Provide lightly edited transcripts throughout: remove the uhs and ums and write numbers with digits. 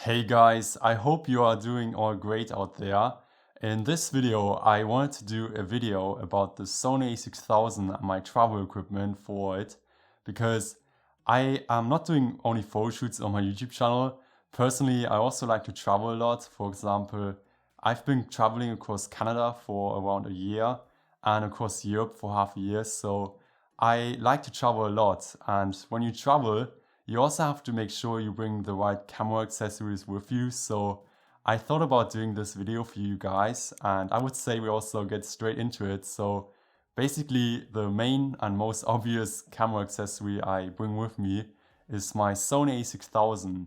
Hey guys, I hope you are doing all great out there. In this video, I wanted to do a video about the SONY a6000 and my travel equipment for it, because I am not doing only photo shoots on my YouTube channel. Personally, I also like to travel a lot. For example, I've been traveling across Canada for around a year and across Europe for half a year, so I like to travel a lot. And when you travel, you also have to make sure you bring the right camera accessories with you. So I thought about doing this video for you guys, and I would say we also get straight into it. So basically the main and most obvious camera accessory I bring with me is my SONY a6000.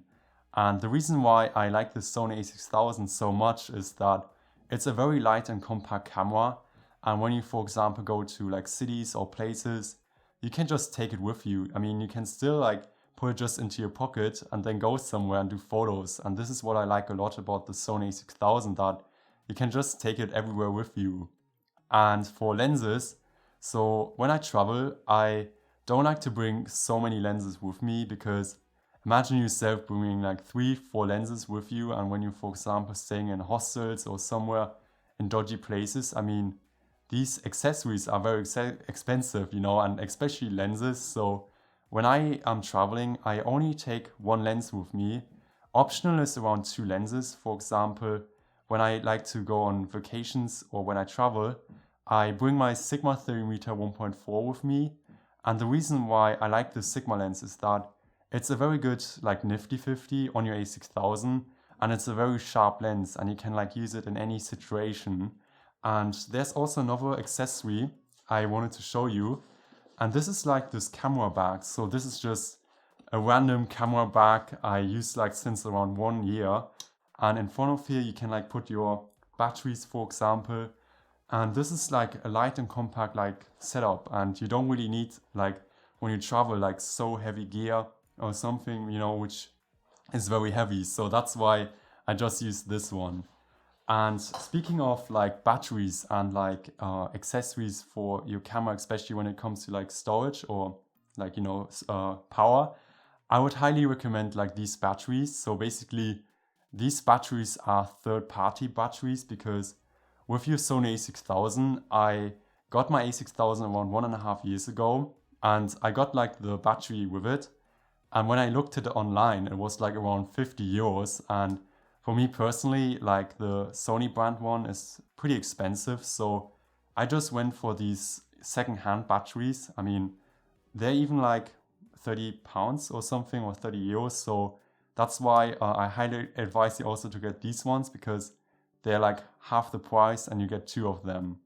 And the reason why I like the SONY a6000 so much is that it's a very light and compact camera. And when you, for example, go to like cities or places, you can just take it with you. I mean, you can still like put it just into your pocket and then go somewhere and do photos. And this is what I like a lot about the SONY a6000, that you can just take it everywhere with you. And for lenses, so when I travel, I don't like to bring so many lenses with me, because imagine yourself bringing like 3-4 lenses with you, and when you, for example, staying in hostels or somewhere in dodgy places, I mean, these accessories are very expensive, you know, and especially lenses. So when I am traveling, I only take one lens with me. Optional is around 2 lenses. For example, when I like to go on vacations or when I travel, I bring my Sigma 30mm 1.4 with me. And the reason why I like the Sigma lens is that it's a very good like nifty 50 on your a6000, and it's a very sharp lens and you can like use it in any situation. And there's also another accessory I wanted to show you. And this is like this camera bag. So this is just a random camera bag I use like since around 1 year. And in front of here you can like put your batteries, for example. And this is like a light and compact like setup. And you don't really need like when you travel like so heavy gear or something, you know, which is very heavy. So that's why I just use this one. And speaking of like batteries and like accessories for your camera, especially when it comes to like storage or like, you know, power, I would highly recommend like these batteries. So basically these batteries are third-party batteries, because with your Sony a6000, I got my a6000 around 1.5 years ago, and I got like the battery with it. And when I looked at it online, it was like around 50 euros. And for me personally, like the Sony brand one is pretty expensive, so I just went for these second-hand batteries. I mean, they're even like 30 pounds or something, or 30 euros, so that's why I highly advise you also to get these ones, because they're like half the price and you get 2 of them.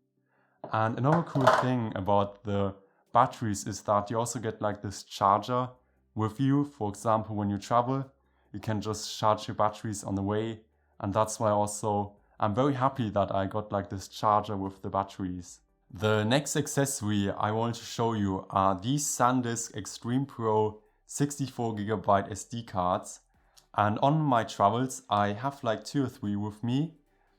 And another cool thing about the batteries is that you also get like this charger with you. For example, when you travel, you can just charge your batteries on the way, and that's why also I'm very happy that I got like this charger with the batteries. The next accessory I want to show you are these SanDisk Extreme Pro 64GB SD cards. And on my travels, I have like 2 or 3 with me,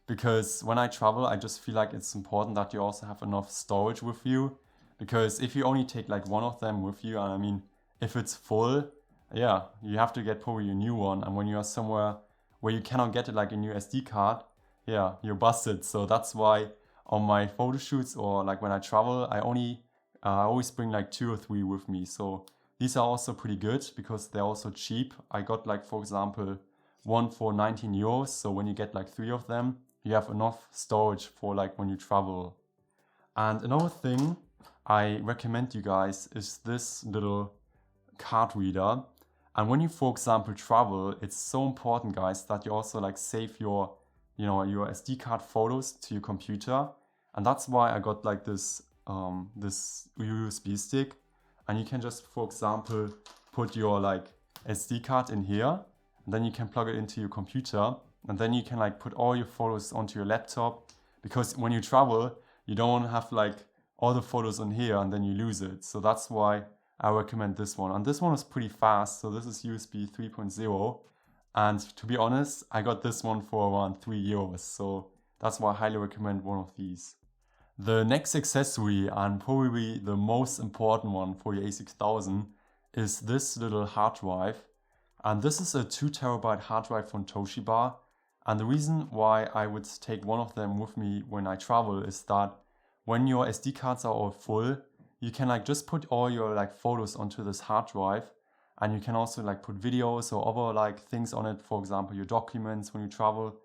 because when I travel, I just feel like it's important that you also have enough storage with you, because if you only take like one of them with you, and I mean, if it's full, yeah, you have to get probably a new one. And when you are somewhere where you cannot get it like a new SD card, yeah, you're busted. So that's why on my photo shoots or like when I travel, I always bring like 2 or 3 with me. So these are also pretty good because they're also cheap. I got like, for example, one for 19 euros. So when you get like 3 of them, you have enough storage for like when you travel. And another thing I recommend you guys is this little card reader. And when you, for example, travel, it's so important, guys, that you also like save your, you know, your SD card photos to your computer. And that's why I got like this this USB stick, and you can just, for example, put your like SD card in here, and then you can plug it into your computer, and then you can like put all your photos onto your laptop, because when you travel, you don't want to have like all the photos on here and then you lose it. So that's why I recommend this one. And this one is pretty fast, so this is USB 3.0. And to be honest, I got this one for around 3 euros, so that's why I highly recommend one of these. The next accessory, and probably the most important one for your a6000, is this little hard drive. And this is a 2TB hard drive from Toshiba. And the reason why I would take one of them with me when I travel is that when your SD cards are all full, you can like just put all your like photos onto this hard drive, and you can also like put videos or other like things on it, for example your documents when you travel.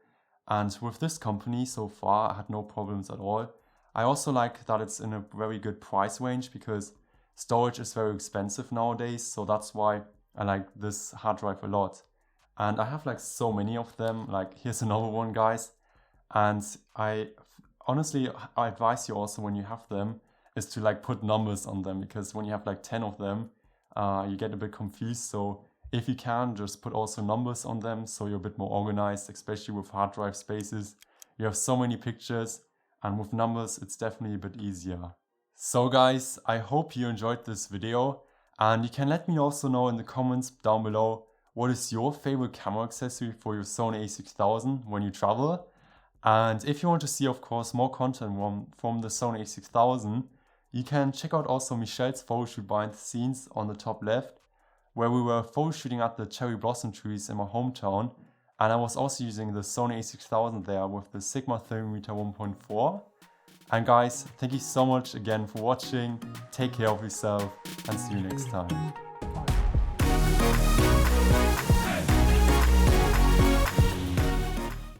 And with this company so far I had no problems at all. I also like that it's in a very good price range because storage is very expensive nowadays, so that's why I like this hard drive a lot. And I have like so many of them, like here's another one, guys. And I honestly advise you also when you have them is to like put numbers on them, because when you have like 10 of them, you get a bit confused. So if you can, just put also numbers on them so you're a bit more organized, especially with hard drive spaces. You have so many pictures, and with numbers it's definitely a bit easier. So guys, I hope you enjoyed this video, and you can let me also know in the comments down below what is your favorite camera accessory for your Sony a6000 when you travel. And if you want to see, of course, more content from the Sony a6000, you can check out also Michelle's photoshoot behind the scenes on the top left, where we were photoshooting at the cherry blossom trees in my hometown, and I was also using the Sony a6000 there with the Sigma 3mm 1.4. And guys, thank you so much again for watching, take care of yourself, and see you next time.